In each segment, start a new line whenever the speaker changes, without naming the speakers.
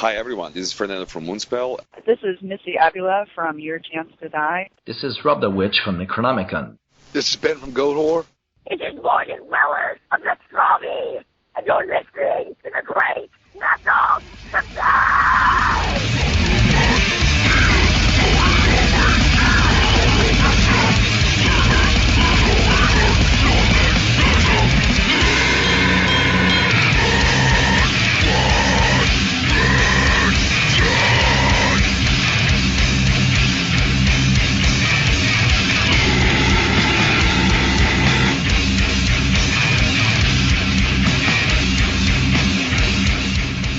Hi everyone, this is Fernando from Moonspell.
This is Missy Avila from Your Chance to Die.
This is Rob the Witch from Necronomicon.
This is Ben from Goathor.
It is Morgan Weller of the Strawberry, and you're listening to the Great Metal Debate!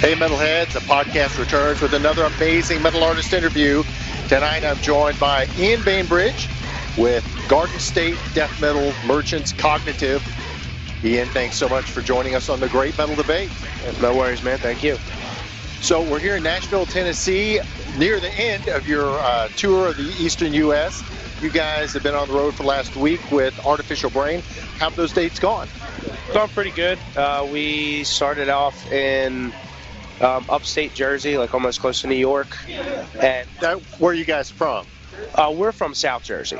Hey Metalheads, the podcast returns with another amazing metal artist interview. Tonight I'm joined by Ian Bainbridge with Garden State Death Metal Merchants Cognitive. Ian, thanks so much for joining us on the Great Metal Debate.
No worries, man. Thank you.
So we're here in Nashville, Tennessee, near the end of your tour of the Eastern U.S. You guys have been on the road for the last week with Artificial Brain. How have those dates gone?
Gone pretty good. We started off in upstate Jersey, like almost close to New York. And
where are you guys from?
We're from South Jersey,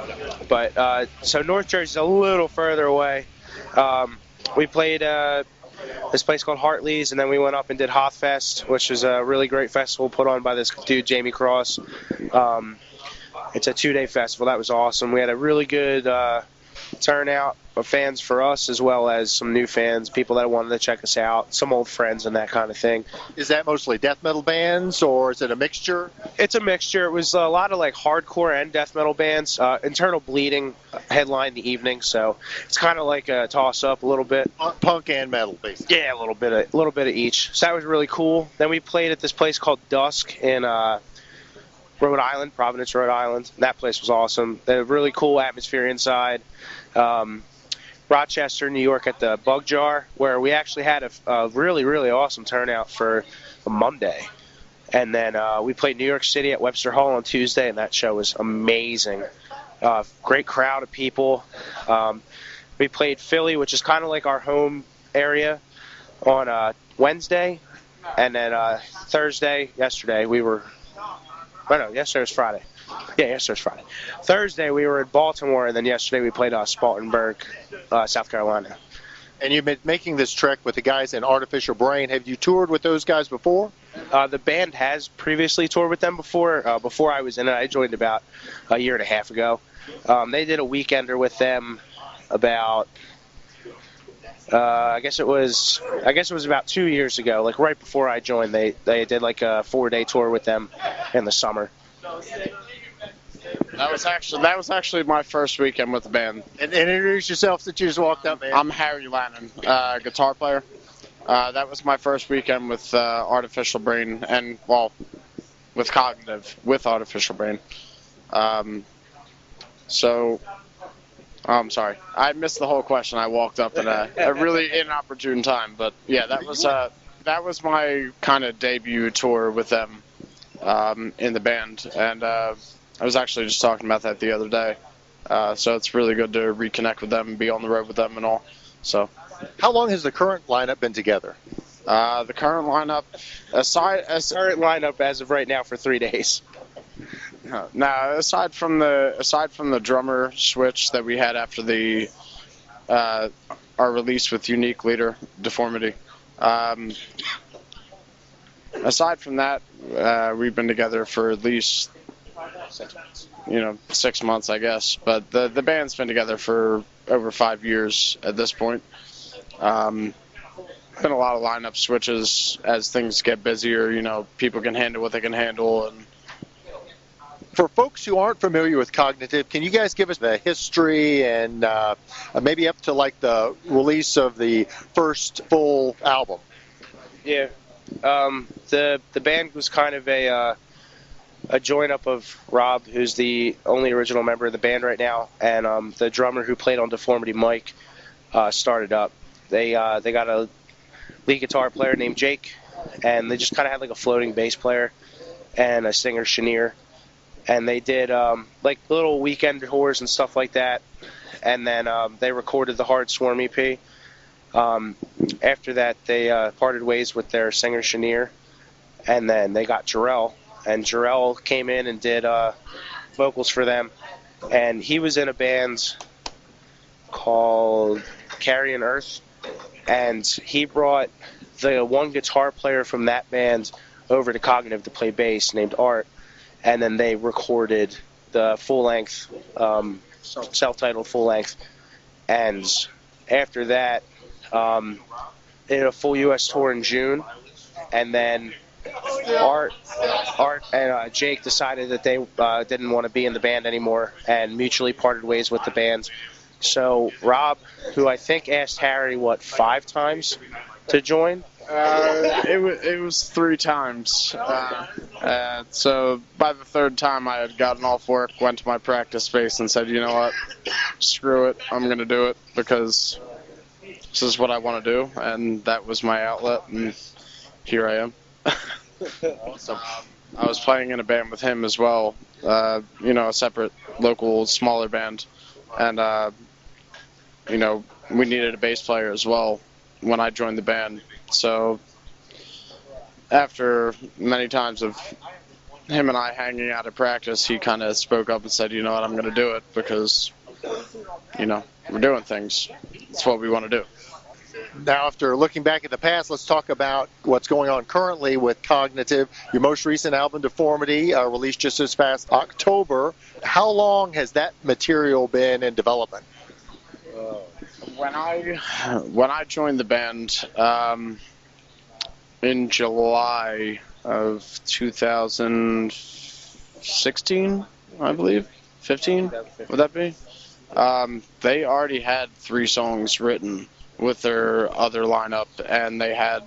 but so North Jersey's a little further away. We played this place called Hartley's, and then we went up and did Hothfest, which is a really great festival put on by this dude, Jamie Cross. It's a 2-day festival. That was awesome. We had a really good turnout of fans for us, as well as some new fans, people that wanted to check us out, some old friends and that kind of thing.
Is that mostly death metal bands, or is it a mixture?
It's a mixture. It was a lot of like hardcore and death metal bands. Internal Bleeding headlined the evening, so it's kind of like a toss-up a little bit.
Punk and metal, basically.
Yeah, a little bit of each. So that was really cool. Then we played at this place called Dusk in Rhode Island, Providence, Rhode Island. That place was awesome. They had a really cool atmosphere inside. Rochester, New York at the Bug Jar, where we actually had a really, really awesome turnout for a Monday. And then we played New York City at Webster Hall on Tuesday, and that show was amazing. Great crowd of people. We played Philly, which is kind of like our home area, on Wednesday. And then yesterday was Friday. Yeah, yesterday was Friday. Thursday we were in Baltimore, and then yesterday we played Spartanburg, South Carolina.
And you've been making this trek with the guys in Artificial Brain. Have you toured with those guys before?
The band has previously toured with them before. Before I was in it, I joined about a year and a half ago. They did a weekender with them about, I guess it was about 2 years ago. Like right before I joined, they did like a 4-day tour with them in the summer.
That was actually my first weekend with the band.
And introduce yourself since you just walked up, man.
I'm Harry Lannon, guitar player. That was my first weekend with Artificial Brain, and well, with Cognitive, with Artificial Brain. So, I'm sorry, I missed the whole question. I walked up at a really inopportune time, but yeah, that was my kind of debut tour with them in the band, and I was actually just talking about that the other day. So it's really good to reconnect with them and be on the road with them and all. So,
how long has the current lineup been together?
The current lineup,
current lineup as of right now for 3 days.
No, aside from the drummer switch that we had after the our release with unique leader Deformity. Aside from that, we've been together for at least 6 months. 6 months, I guess. But the band's been together for over 5 years at this point. Been a lot of lineup switches as things get busier. People can handle what they can handle. And
for folks who aren't familiar with Cognitive, can you guys give us the history and maybe up to like the release of the first full album?
Yeah. The band was kind of a join up of Rob, who's the only original member of the band right now, and the drummer who played on Deformity, Mike, started up. They got a lead guitar player named Jake, and they just kind of had like a floating bass player and a singer, Chenier, and they did like little weekend tours and stuff like that, and then they recorded the Hard Swarm EP. After that, they parted ways with their singer, Chenier, and then they got Jarrell, and Jarrell came in and did vocals for them, and he was in a band called Carrying Earth, and he brought the one guitar player from that band over to Cognitive to play bass named Art, and then they recorded the full-length, self-titled full-length, and after that, they did a full U.S. tour in June, and then Art and Jake decided that they didn't want to be in the band anymore and mutually parted ways with the band. So Rob, who I think asked Harry, 5 times to join?
It was 3 times. So by the 3rd time I had gotten off work, went to my practice space and said, you know what, screw it, I'm going to do it because this is what I want to do, and that was my outlet, and here I am.
Awesome.
I was playing in a band with him as well, a separate local smaller band, and we needed a bass player as well when I joined the band. So after many times of him and I hanging out at practice, he kind of spoke up and said, you know what, I'm going to do it because, we're doing things. It's what we want to do.
Now, after looking back at the past, let's talk about what's going on currently with Cognitive. Your most recent album, Deformity, released just this past October. How long has that material been in development?
When I joined the band in July of 2016, I believe, 15, would that be? They already had 3 songs written with their other lineup, and they had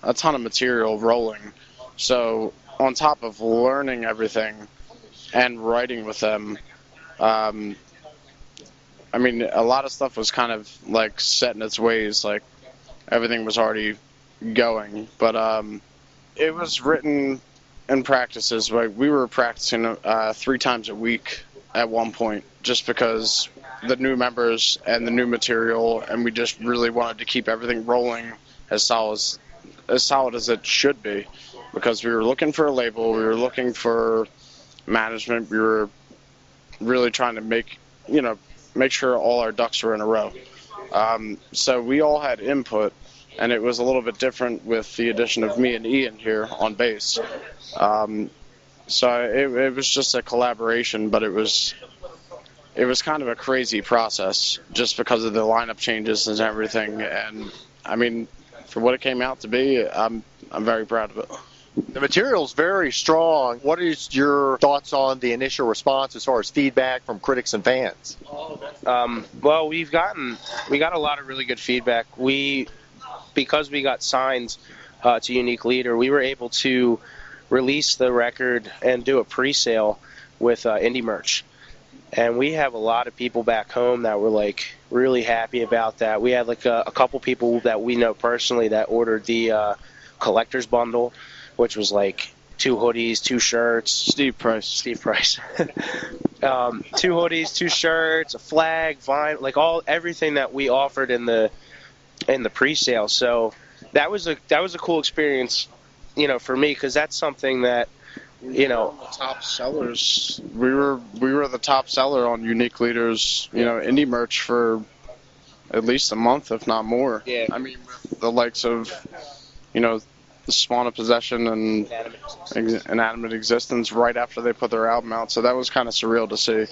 a ton of material rolling. So on top of learning everything and writing with them, a lot of stuff was kind of like set in its ways, like everything was already going, but it was written in practices. Like we were practicing 3 times a week at one point, just because the new members and the new material, and we just really wanted to keep everything rolling as solid as it should be, because we were looking for a label, we were looking for management, we were really trying to make sure all our ducks were in a row. So we all had input, and it was a little bit different with the addition of me and Ian here on bass. So it was just a collaboration, but it was kind of a crazy process just because of the lineup changes and everything. And for what it came out to be, I'm very proud of it.
The material's very strong. What is your thoughts on the initial response as far as feedback from critics and fans?
Well, we got a lot of really good feedback. Because we got signed to Unique Leader, we were able to release the record and do a pre-sale with indie merch. And we have a lot of people back home that were really happy about that. We had a couple people that we know personally that ordered the collector's bundle, which was 2 hoodies, 2 shirts.
Steve Price.
2 hoodies, 2 shirts, a flag, vinyl, everything that we offered in the pre-sale. So that was a cool experience, for me, because that's something that
top sellers. We were the top seller on Unique Leaders, indie merch for at least a month, if not more.
Yeah.
With the likes of, the Spawn of Possession and Inanimate Existence right after they put their album out. So that was kind of surreal to see.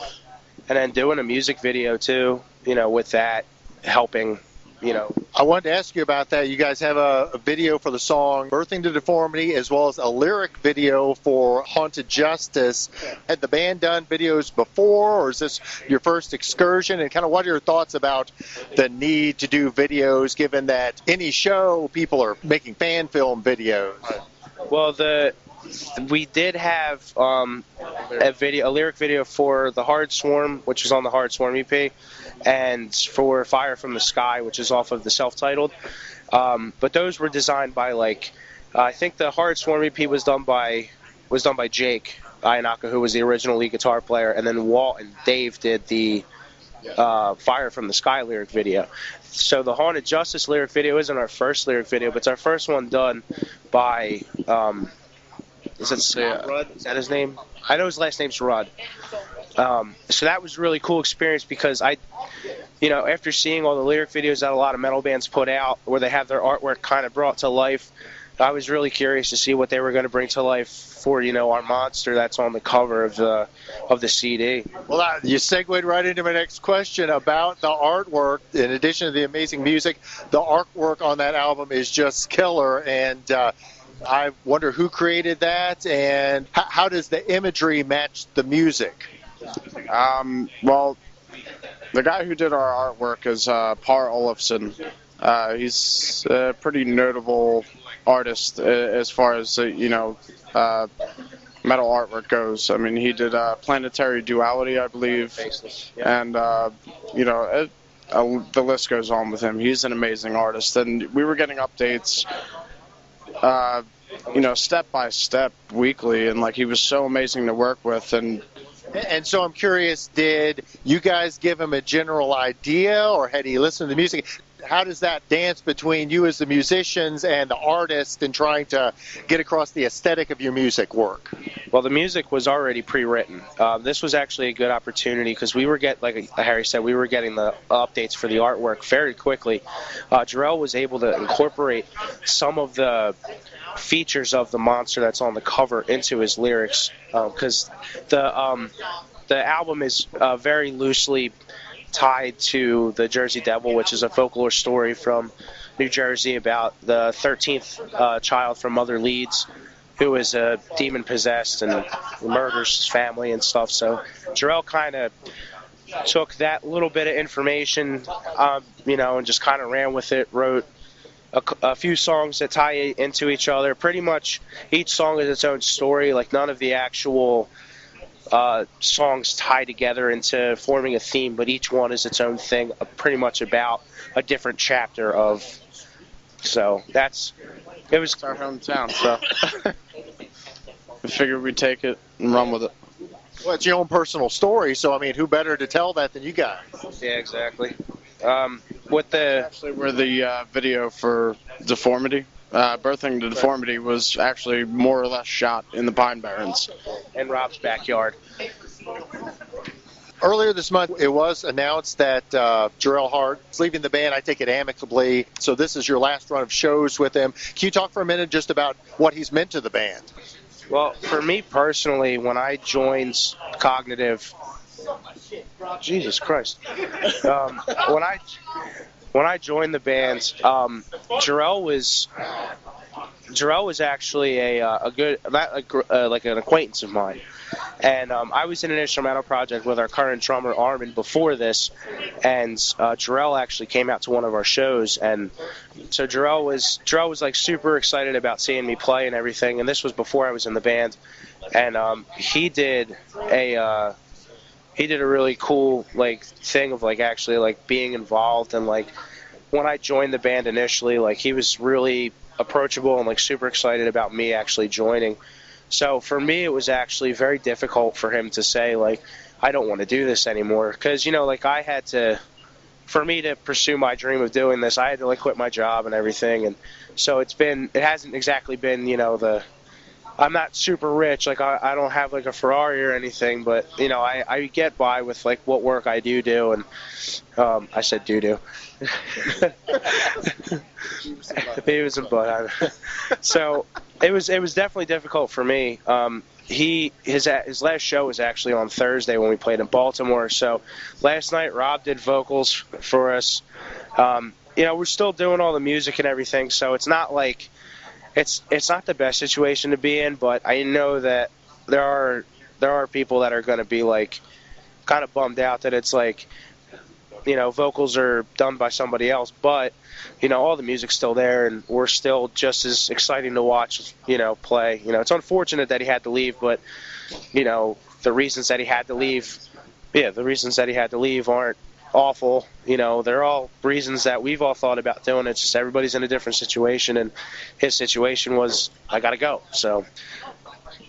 And then doing a music video too, with that helping.
I wanted to ask you about that. You guys have a video for the song Birthing to Deformity, as well as a lyric video for Haunted Justice. Had the band done videos before, or is this your first excursion? And kind of what are your thoughts about the need to do videos, given that any show, people are making fan film videos?
Well, we did have a lyric video for the Hard Swarm, which is on the Hard Swarm EP, and for Fire from the Sky, which is off of the self-titled. But those were designed by I think the Hard Swarm EP was done by Jake Ianaka, who was the original lead guitar player, and then Walt and Dave did the Fire from the Sky lyric video. So the Haunted Justice lyric video isn't our first lyric video, but it's our first one done by Is it Rudd? Is that his name? I know his last name's Rudd. So that was a really cool experience because after seeing all the lyric videos that a lot of metal bands put out where they have their artwork kind of brought to life, I was really curious to see what they were going to bring to life for, our monster that's on the cover of the CD.
Well, you segued right into my next question about the artwork. In addition to the amazing music, the artwork on that album is just killer, and I wonder who created that, and how does the imagery match the music?
Well, the guy who did our artwork is Par Olofsson. He's a pretty notable artist as far as metal artwork goes. I mean, he did Planetary Duality, I believe, and the list goes on with him. He's an amazing artist, and we were getting updates step by step weekly, and he was so amazing to work with.
And so I'm curious, did you guys give him a general idea, or had he listened to the music? How does that dance between you as the musicians and the artist in trying to get across the aesthetic of your music work?
Well, the music was already pre-written. This was actually a good opportunity because we were like Harry said, we were getting the updates for the artwork very quickly. Jarrell was able to incorporate some of the features of the monster that's on the cover into his lyrics because the album is very loosely tied to the Jersey Devil, which is a folklore story from New Jersey about the 13th child from Mother Leeds, who is demon possessed and murders his family and stuff. So Jarrell kind of took that little bit of information, and just kind of ran with it, wrote a few songs that tie into each other. Pretty much each song is its own story. None of the actual songs tie together into forming a theme, but each one is its own thing, pretty much about a different chapter of. So it was
our hometown, so we figured we'd take it and run with it.
Well, it's your own personal story, so I mean, who better to tell that than you guys?
Yeah, exactly.
Actually, we're the video for Deformity. Birthing the Deformity was actually more or less shot in the Pine Barrens.
In Rob's backyard.
Earlier this month, it was announced that Jarrell Hart is leaving the band. I take it amicably. So this is your last run of shows with him. Can you talk for a minute just about what he's meant to the band?
Well, for me personally, when I joined Cognitive, Jesus Christ, when I joined the band, Jarrell was actually a good, like an acquaintance of mine. And I was in an instrumental project with our current drummer, Armin, before this, and Jarrell actually came out to one of our shows, and so Jarrell was like super excited about seeing me play and everything, and this was before I was in the band, and he did a really cool thing of actually being involved, and when I joined the band initially, he was really approachable and super excited about me actually joining. So for me, it was actually very difficult for him to say, I don't want to do this anymore. Because, I had to, for me to pursue my dream of doing this, I had to, quit my job and everything. And so it hasn't exactly been, I'm not super rich. I don't have, a Ferrari or anything. But, I get by with, what work I do. And I said do. He was a butt. So it was definitely difficult for me. His last show was actually on Thursday when we played in Baltimore. So last night Rob did vocals for us. We're still doing all the music and everything, so it's not it's not the best situation to be in. But I know that there are people that are going to be kind of bummed out that it's vocals are done by somebody else, but all the music's still there, and we're still just as exciting to watch, play. It's unfortunate that he had to leave, but the reasons that he had to leave aren't awful. They're all reasons that we've all thought about doing. It's just everybody's in a different situation, and his situation was, I gotta go, so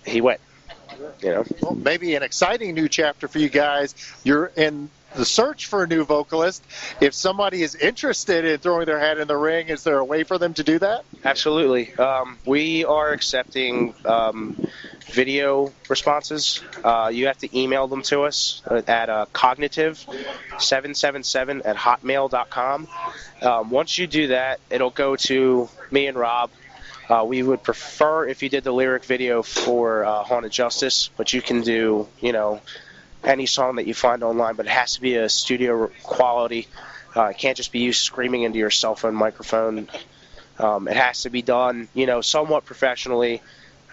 he went.
Well, maybe an exciting new chapter for you guys. You're in the search for a new vocalist. If somebody is interested in throwing their hat in the ring, is there a way for them to do that?
Absolutely. We are accepting video responses. You have to email them to us at cognitive777@hotmail.com. Once you do that, it'll go to me and Rob. We would prefer if you did the lyric video for Haunted Justice, but you can do, any song that you find online, but it has to be a studio quality. It can't just be you screaming into your cell phone microphone. It has to be done, somewhat professionally.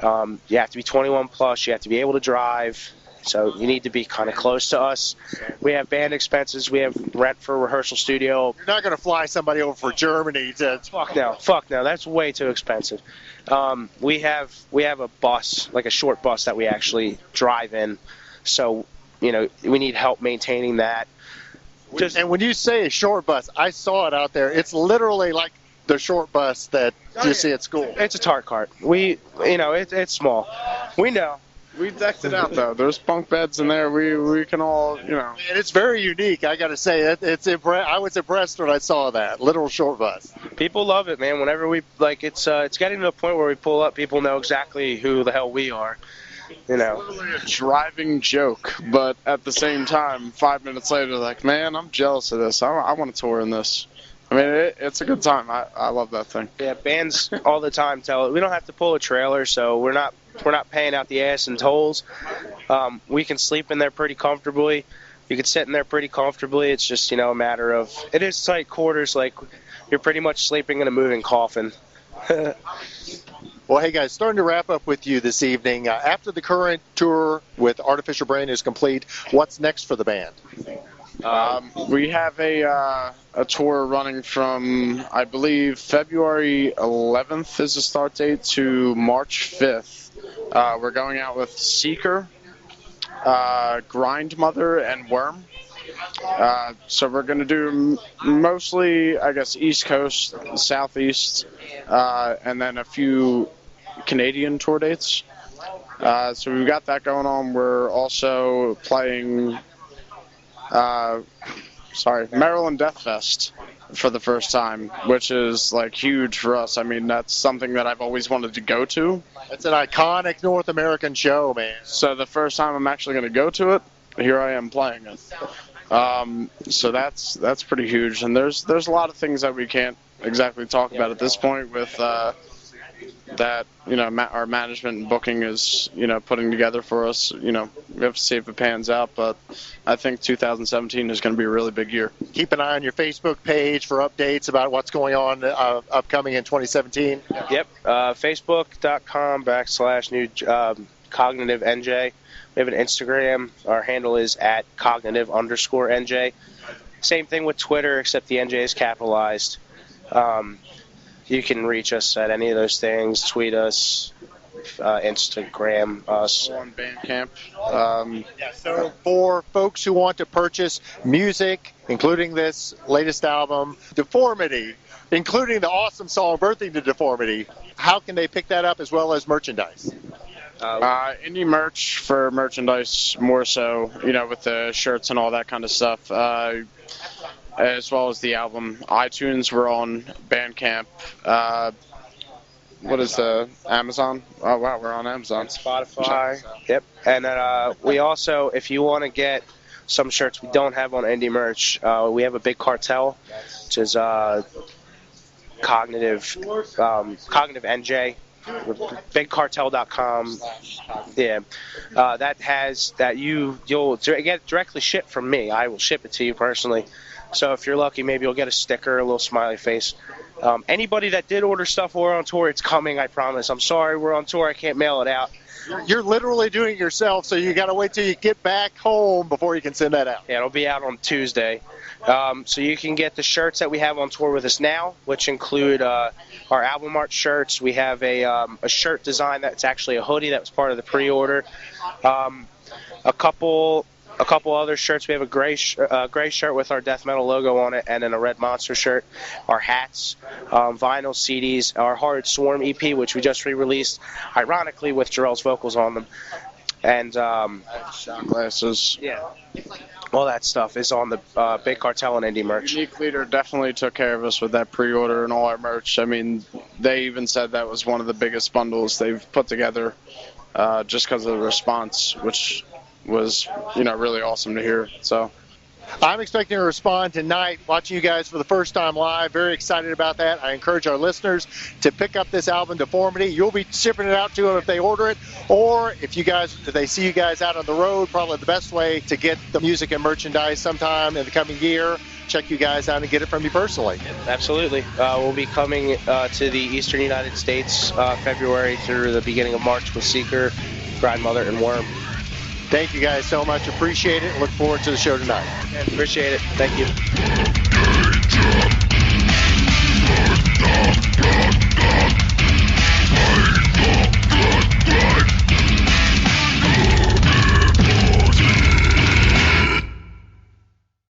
You have to be 21 plus. You have to be able to drive. So you need to be kind of close to us. We have band expenses. We have rent for a rehearsal studio.
You're not going to fly somebody over from Germany to...
Fuck no. That's way too expensive. We have a bus, like a short bus that we actually drive in. So, we need help maintaining that.
And when you say a short bus, I saw it out there. It's literally like the short bus that you see at school.
It's a tart cart. It's small. We know.
We decked it out, though. There's bunk beds in there. We can all,
And it's very unique, I got to say. I was impressed when I saw that. Literal short bus.
People love it, man. Whenever we, it's getting to the point where we pull up, people know exactly who the hell we are.
It's literally a driving joke, but at the same time, 5 minutes later, like, man, I'm jealous of this. I want to tour in this. I mean, it's a good time. I love that thing.
Yeah, bands all the time tell it. We don't have to pull a trailer, so we're not paying out the ass in tolls. We can sleep in there pretty comfortably. You can sit in there pretty comfortably. It's just, a matter of, it is tight quarters. Like, you're pretty much sleeping in a moving coffin.
Well, hey guys, starting to wrap up with you this evening. After the current tour with Artificial Brain is complete, what's next for the band?
We have a tour running from, I believe, February 11th is the start date to March 5th. We're going out with Seeker, Grindmother, and Worm. So we're going to do mostly, I guess, East Coast, Southeast, and then a few Canadian tour dates. So we've got that going on. We're also playing, Maryland Death Fest for the first time, which is, huge for us. I mean, that's something that I've always wanted to go to.
It's an iconic North American show, man.
So the first time I'm actually going to go to it, here I am playing it. So that's pretty huge. And there's a lot of things that we can't exactly talk about at this point with that our management and booking is putting together for us. We have to see if it pans out, but I think 2017 is going to be a really big year.
Keep an eye on your Facebook page for updates about what's going on upcoming in 2017.
Yep, facebook.com/new cognitive NJ. We have an Instagram. Our handle is @cognitive_NJ. Same thing with Twitter, except the NJ is capitalized. You can reach us at any of those things. Tweet us, Instagram us.
On Bandcamp.
So for folks who want to purchase music, including this latest album, Deformity, including the awesome song Birthing to Deformity, how can they pick that up as well as merchandise?
Indie merch for merchandise, more so, with the shirts and all that kind of stuff. As well as the album. iTunes, we're on Bandcamp. What is Amazon? Oh, wow, we're on Amazon.
Spotify. Yep. And then we also, if you want to get some shirts we don't have on indie merch, we have a big cartel, which is Cognitive NJ. BigCartel.com. Yeah, you'll get directly shipped from me. I will ship it to you personally. So if you're lucky, maybe you'll get a sticker, a little smiley face. Anybody that did order stuff while we're on tour, it's coming, I promise. I'm sorry, we're on tour, I can't mail it out.
You're literally doing it yourself, so you got to wait till you get back home before you can send that out.
Yeah, it'll be out on Tuesday. So you can get the shirts that we have on tour with us now, which include our album art shirts. We have a shirt design that's actually a hoodie that was part of the pre-order. A couple other shirts. We have a gray shirt with our death metal logo on it, and then a red monster shirt. Our hats, vinyl CDs, our Horrid Swarm EP, which we just re-released, ironically with Jarrell's vocals on them. and
Shot glasses.
yeah, all that stuff is on the Big Cartel and Indie merch.
Unique Leader definitely took care of us with that pre-order and all our merch. I mean, they even said that was one of the biggest bundles they've put together, just because of the response, which was, really awesome to hear. So
I'm expecting to respond tonight, watching you guys for the first time live. Very excited about that. I encourage our listeners to pick up this album, Deformity. You'll be shipping it out to them if they order it, or if they see you guys out on the road, probably the best way to get the music and merchandise sometime in the coming year. Check you guys out and get it from you personally.
Absolutely. We'll be coming to the eastern United States February through the beginning of March with Seeker, Grindmother, and Worm.
Thank you guys so much. Appreciate it. Look forward to the show tonight.
Appreciate it. Thank you.